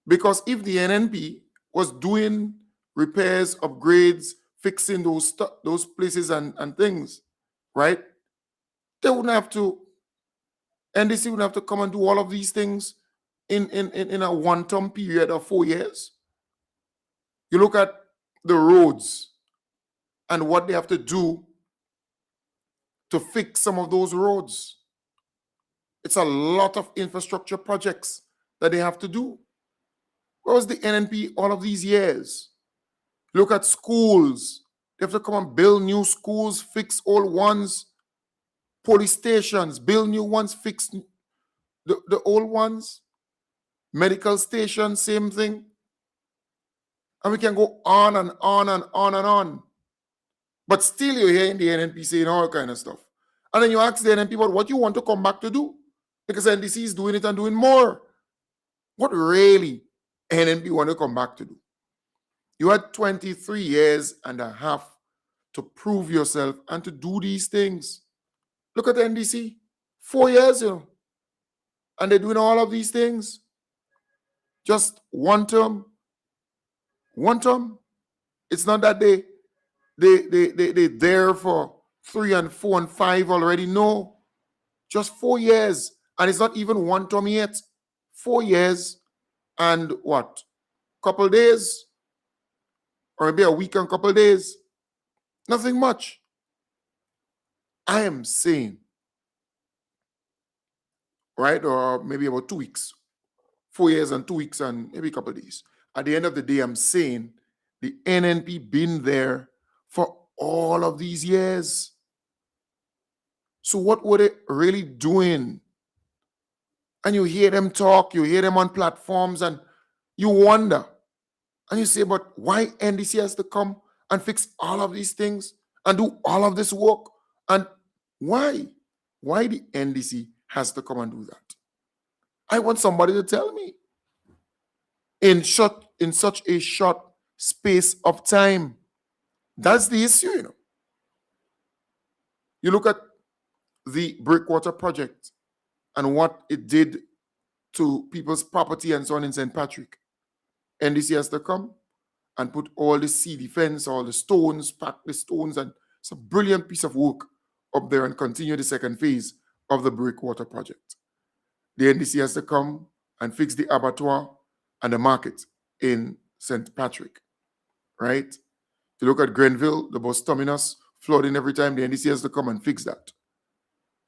Because if the NNP was doing repairs, upgrades, fixing those places and things, right? They wouldn't have to, NDC wouldn't have to come and do all of these things in a one-term period of 4 years. You look at the roads and what they have to do to fix some of those roads. It's a lot of infrastructure projects that they have to do. Where was the NNP all of these years? Look at schools. They have to come and build new schools, fix old ones. Police stations, build new ones, fix the old ones. Medical stations, same thing. And we can go on and on and on and on. But still you're hearing the NNP saying all kind of stuff. And then you ask the NNP about what you want to come back to do. Because NDC is doing it and doing more. What really NNP want to come back to do? You had 23 years and a half to prove yourself and to do these things. Look at the NDC. 4 years, and they're doing all of these things. Just one term. One term. It's not that they're there for 3 and 4 and 5 already. No. Just 4 years. And it's not even one term yet. 4 years and what? Couple days? Or maybe a week and couple days. Nothing much. I am saying, right, or maybe about 2 weeks, 4 years and 2 weeks and maybe a couple of days. At the end of the day, I'm saying the NNP been there for all of these years. So what were they really doing? And you hear them talk, you hear them on platforms, and you wonder. And you say, but why NDC has to come and fix all of these things and do all of this work? And why? Why the NDC has to come and do that? I want somebody to tell me. In such a short space of time. That's the issue, You look at the Breakwater project and what it did to people's property and so on in St. Patrick. NDC has to come and put all the CD fence, all the stones, pack the stones, and it's a brilliant piece of work up there and continue the second phase of the Breakwater project. The NDC has to come and fix the abattoir and the market in St. Patrick, right? If you look at Grenville, the bus terminus, flooding every time, the NDC has to come and fix that.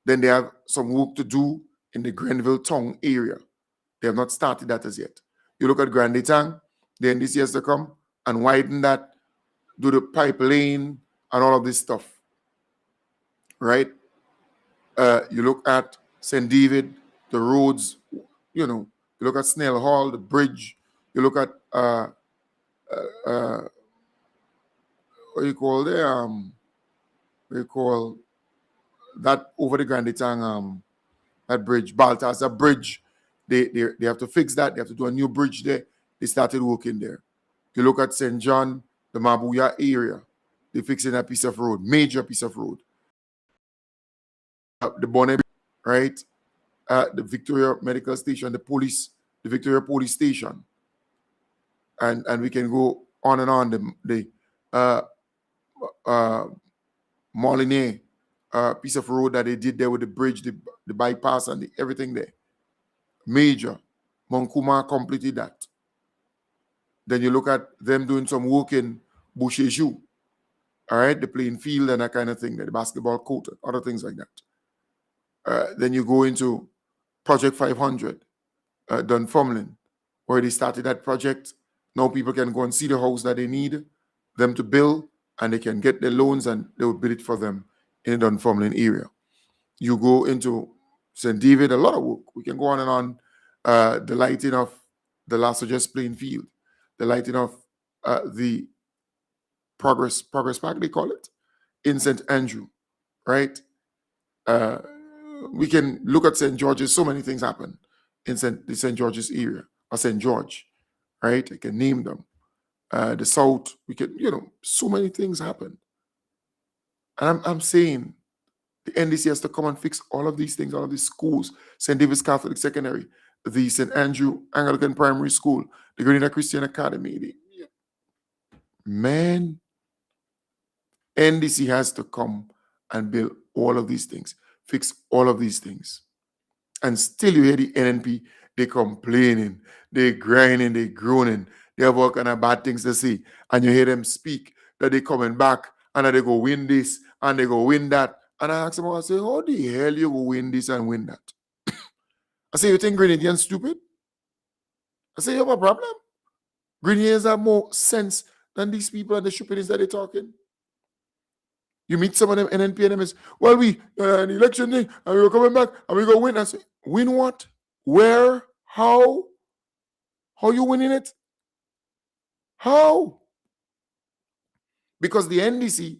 Then they have some work to do in the Grenville town area. They have not started that as yet. You look at Grande Tang, the NDC has to come and widen that, do the pipe lane and all of this stuff, right? You look at St. David, the roads, you look at Snell Hall, the bridge. You look at what you call there? What you call that over the Grande Tang, that bridge, Balthazar Bridge. They have to fix that. They have to do a new bridge there. They started working there. You look at St. John, the Mabuya area. They're fixing that piece of road, major piece of road. The Bonnet, right? The Victoria Medical Station, the Victoria Police Station. And we can go on and on. The Molineux piece of road that they did there with the bridge, the bypass and everything there. Major. Monkuma completed that. Then you look at them doing some work in Boucherjou. All right, the playing field and that kind of thing, the basketball court, other things like that. Then you go into Project 500, Dunfermline, where they started that project. Now people can go and see the house that they need them to build, and they can get their loans and they will build it for them in the Dunfermline area. You go into St. David, a lot of work. We can go on and on. The lighting of the Las Vegas playing field, the lighting of the Progress Park, they call it, in St. Andrew, right? We can look at St. George's. So many things happen in the St. George's area, or St. George, right? I can name them. The South, we can, so many things happen. And I'm saying the NDC has to come and fix all of these things, all of these schools, St. David's Catholic Secondary, the St. Andrew Anglican Primary School, the Grenada Christian Academy. Man, NDC has to come and build all of these things, fix all of these things. And still you hear the NNP, they complaining, they grinding, they groaning, they have all kind of bad things to say. And you hear them speak that they coming back and that they go win this and they go win that. And I ask them, I say, how the hell you go win this and win that? I say, you think Grenadians stupid? I say, you have a problem? Grenadiers have more sense than these people and the stupidness that they're talking. You meet some of them NNP and them is, well, we an election day and we're coming back and we're going to win. I say, win what? Where? How? How you winning it? How? Because the NDC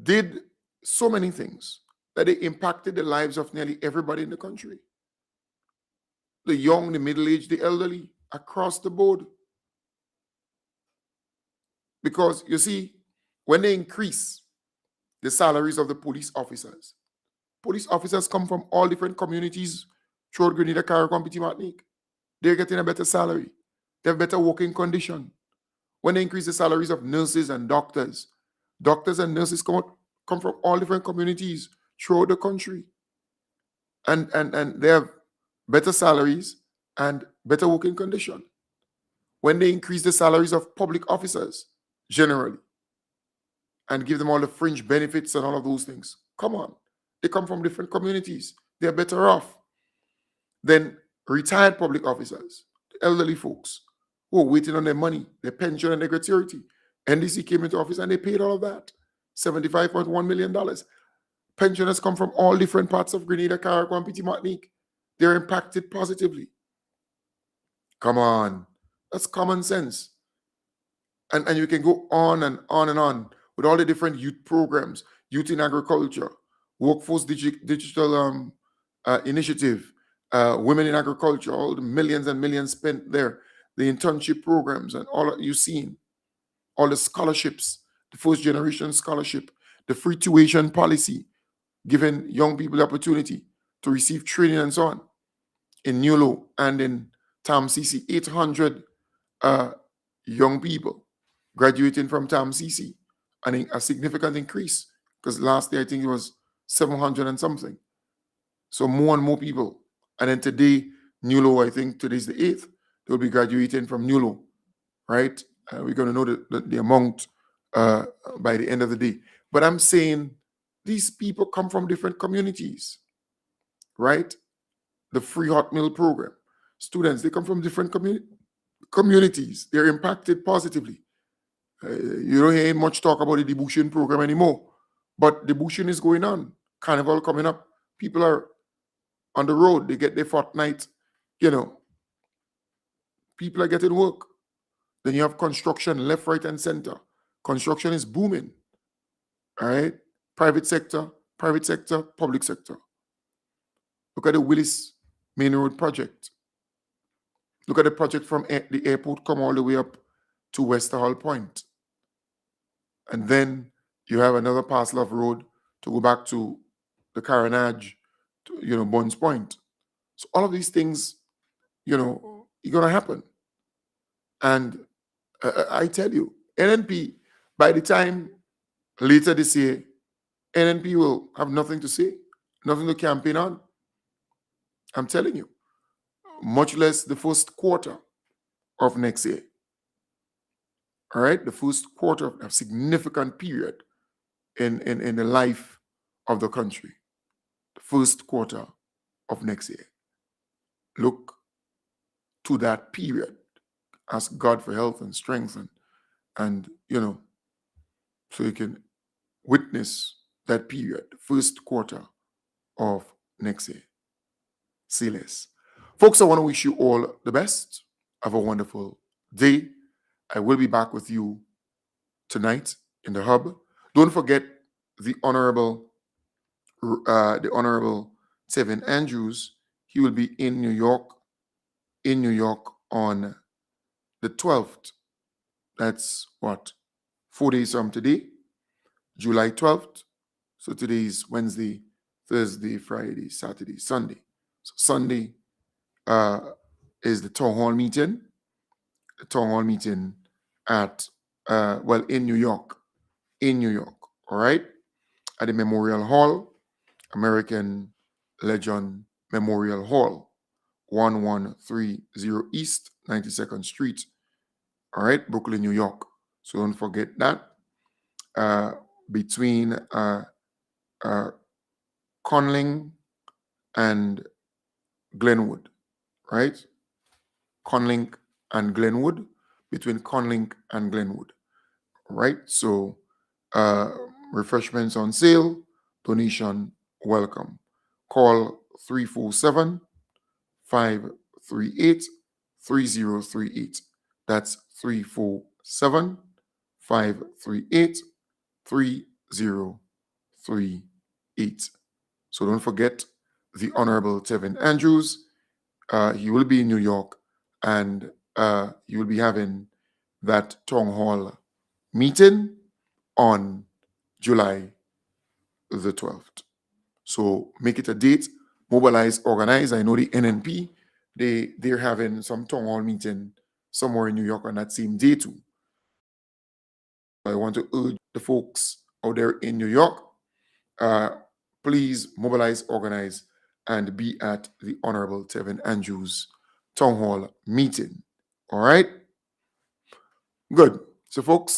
did so many things that they impacted the lives of nearly everybody in the country. The young, the middle-aged, the elderly, across the board. Because, you see, when they increase the salaries of the police officers come from all different communities throughout Grenada, Carriacou, Petit Martinique. They're getting a better salary. They have better working condition. When they increase the salaries of nurses and doctors and nurses come from all different communities throughout the country. And they have better salaries and better working condition. When they increase the salaries of public officers generally and give them all the fringe benefits and all of those things, come on. They come from different communities. They're better off than retired public officers, the elderly folks who are waiting on their money, their pension and their gratuity. NDC came into office and they paid all of that, $75.1 million. Pensioners come from all different parts of Grenada, Carriacou, and Petit Martinique. They're impacted positively. Come on. That's common sense. And you can go on and on and on with all the different youth programs, youth in agriculture, workforce digital initiative, women in agriculture, all the millions and millions spent there, the internship programs and all that you've seen, all the scholarships, the first generation scholarship, the free tuition policy, giving young people the opportunity to receive training and so on. In NULO and in TAMCC, 800 young people graduating from TAMCC, and a significant increase, because last year I think it was 700 and something. So more and more people. And then today, NULO, I think today's the 8th, they'll be graduating from NULO, right? We're going to know the amount by the end of the day. But I'm saying these people come from different communities, right? The free hot meal program. Students, they come from different communities. They're impacted positively. You don't hear much talk about the debushing program anymore, but debushing is going on. Carnival coming up. People are on the road. They get their fortnight, people are getting work. Then you have construction left, right, and center. Construction is booming, all right? Private sector, public sector. Look at the Willis Main Road project. Look at the project from the airport come all the way up to Westerhall Point. And then you have another parcel of road to go back to the Carenage, to, Bonds Point. So all of these things, are going to happen. And I tell you, NNP, by the time later this year, NNP will have nothing to say, nothing to campaign on. I'm telling you, much less the first quarter of next year. All right, the first quarter of a significant period in the life of the country. The first quarter of next year. Look to that period. Ask God for health and strength and so you can witness that period, the first quarter of next year. See less. Folks, I want to wish you all the best. Have a wonderful day. I will be back with you tonight in the hub. Don't forget the Honorable Tevin Andrews. He will be in New York on the 12th. That's 4 days from today, July 12th. So today is Wednesday, Thursday, Friday, Saturday, Sunday. So Sunday is the town hall meeting. The town hall meeting at in New York, all right, at the Memorial Hall, American Legion Memorial Hall, 1130 East 92nd Street, all right, Brooklyn, New York. So don't forget that. Between Conling and Glenwood, right? Conlink and Glenwood, between Conlink and Glenwood, right? So refreshments on sale, donation welcome. Call 347-538-3038. That's 347-538-3038. So don't forget the Honorable Tevin Andrews. He will be in New York, and he will be having that town hall meeting on July the 12th. So make it a date, mobilize, organize. I know the NNP, they're having some town hall meeting somewhere in New York on that same day too. I want to urge the folks out there in New York, please mobilize, organize, and be at the Honorable Tevin Andrews Town Hall meeting. All right? Good. So folks,